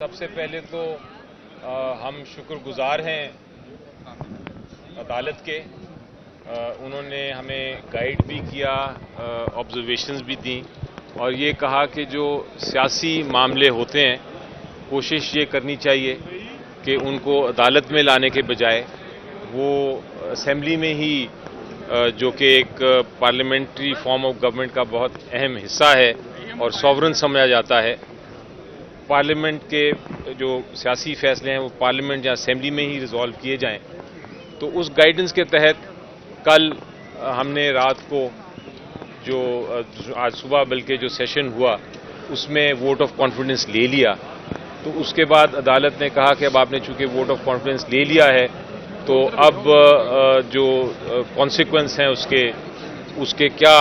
سب سے پہلے تو ہم شکر گزار ہیں عدالت کے. انہوں نے ہمیں گائیڈ بھی کیا، آبزرویشنز بھی دیں اور یہ کہا کہ جو سیاسی معاملے ہوتے ہیں کوشش یہ کرنی چاہیے کہ ان کو عدالت میں لانے کے بجائے وہ اسمبلی میں ہی، جو کہ ایک پارلیمنٹری فارم آف گورنمنٹ کا بہت اہم حصہ ہے اور سوورن سمجھا جاتا ہے، پارلیمنٹ کے جو سیاسی فیصلے ہیں وہ پارلیمنٹ یا اسمبلی میں ہی ریزالو کیے جائیں. تو اس گائیڈنس کے تحت کل ہم نے رات کو جو آج صبح بلکہ جو سیشن ہوا اس میں ووٹ آف کانفیڈنس لے لیا. تو اس کے بعد عدالت نے کہا کہ اب آپ نے چونکہ ووٹ آف کانفیڈنس لے لیا ہے تو اب جو کانسیکوینس ہیں اس کے کیا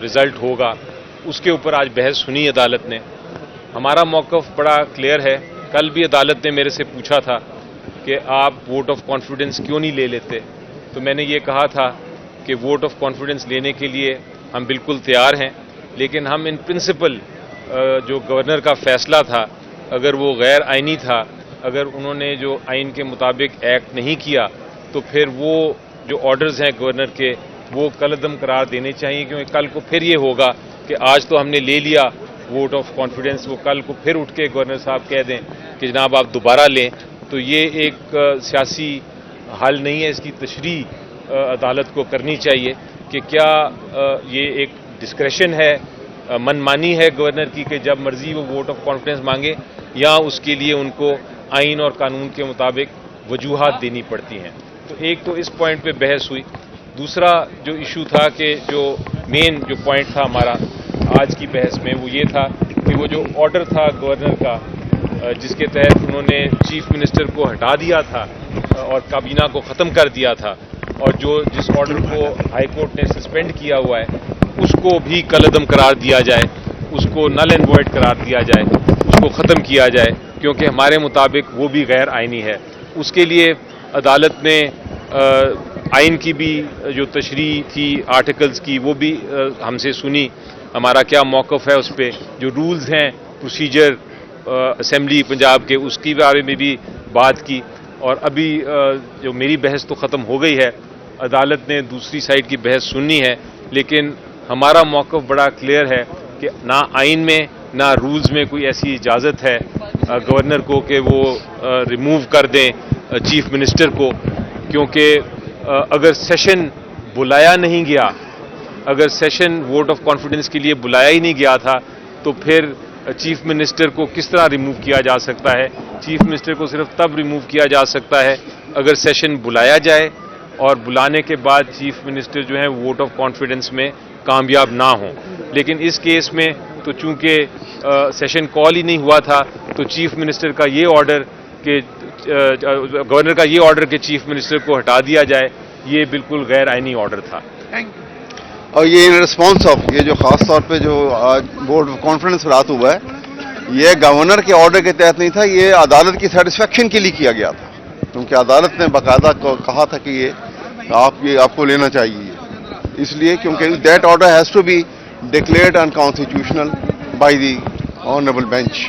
رزلٹ ہوگا اس کے اوپر آج بحث سنی عدالت نے. ہمارا موقف بڑا کلیئر ہے. کل بھی عدالت نے میرے سے پوچھا تھا کہ آپ ووٹ آف کانفیڈنس کیوں نہیں لے لیتے، تو میں نے یہ کہا تھا کہ ووٹ آف کانفیڈنس لینے کے لیے ہم بالکل تیار ہیں، لیکن ہم ان پرنسپل جو گورنر کا فیصلہ تھا اگر وہ غیر آئینی تھا، اگر انہوں نے جو آئین کے مطابق ایکٹ نہیں کیا تو پھر وہ جو آرڈرز ہیں گورنر کے وہ کالعدم قرار دینے چاہیے، کیونکہ کل کو پھر یہ ہوگا کہ آج تو ہم نے لے لیا ووٹ آف کانفیڈنس، وہ کل کو پھر اٹھ کے گورنر صاحب کہہ دیں کہ جناب آپ دوبارہ لیں، تو یہ ایک سیاسی حل نہیں ہے. اس کی تشریح عدالت کو کرنی چاہیے کہ کیا یہ ایک ڈسکریشن ہے، من مانی ہے گورنر کی کہ جب مرضی وہ ووٹ آف کانفیڈنس مانگے، یا اس کے لیے ان کو آئین اور قانون کے مطابق وجوہات دینی پڑتی ہیں. تو ایک تو اس پوائنٹ پہ بحث ہوئی. دوسرا جو ایشو تھا کہ جو مین جو پوائنٹ تھا ہمارا آج کی بحث میں وہ یہ تھا کہ وہ جو آرڈر تھا گورنر کا جس کے تحت انہوں نے چیف منسٹر کو ہٹا دیا تھا اور کابینہ کو ختم کر دیا تھا، اور جس آرڈر کو ہائی کورٹ نے سسپینڈ کیا ہوا ہے اس کو بھی کالعدم قرار دیا جائے، اس کو نل اینڈ وائڈ قرار دیا جائے، اس کو ختم کیا جائے، کیونکہ ہمارے مطابق وہ بھی غیر آئینی ہے. اس کے لیے عدالت نے آئین کی بھی جو تشریح تھی آرٹیکلز کی وہ بھی ہم سے سنی، ہمارا کیا موقف ہے اس پہ، جو رولز ہیں پروسیجر اسمبلی پنجاب کے اس کے بارے میں بھی بات کی. اور ابھی جو میری بحث تو ختم ہو گئی ہے، عدالت نے دوسری سائڈ کی بحث سننی ہے، لیکن ہمارا موقف بڑا کلیئر ہے کہ نہ آئین میں نہ رولز میں کوئی ایسی اجازت ہے گورنر کو کہ وہ ریموو کر دیں چیف منسٹر کو، کیونکہ اگر سیشن بلایا نہیں گیا، اگر سیشن ووٹ آف کانفیڈنس کے لیے بلایا ہی نہیں گیا تھا تو پھر چیف منسٹر کو کس طرح ریموو کیا جا سکتا ہے؟ چیف منسٹر کو صرف تب ریموو کیا جا سکتا ہے اگر سیشن بلایا جائے اور بلانے کے بعد چیف منسٹر جو ہیں ووٹ آف کانفیڈنس میں کامیاب نہ ہوں. لیکن اس کیس میں تو چونکہ سیشن کال ہی نہیں ہوا تھا تو چیف منسٹر کا یہ آرڈر کہ گورنر کا یہ آرڈر کہ چیف منسٹر کو ہٹا دیا جائے یہ بالکل غیر آئینی آرڈر تھا. اور یہ ان رسپانس آف یہ جو خاص طور پہ جو آج ووٹ آف کانفیڈنس رات ہوا ہے یہ گورنر کے آرڈر کے تحت نہیں تھا، یہ عدالت کی سیٹسفیکشن کے لیے کیا گیا تھا، کیونکہ عدالت نے باقاعدہ کہا تھا کہ یہ آپ کو لینا چاہیے، اس لیے کیونکہ that order has to be declared unconstitutional by the honourable bench.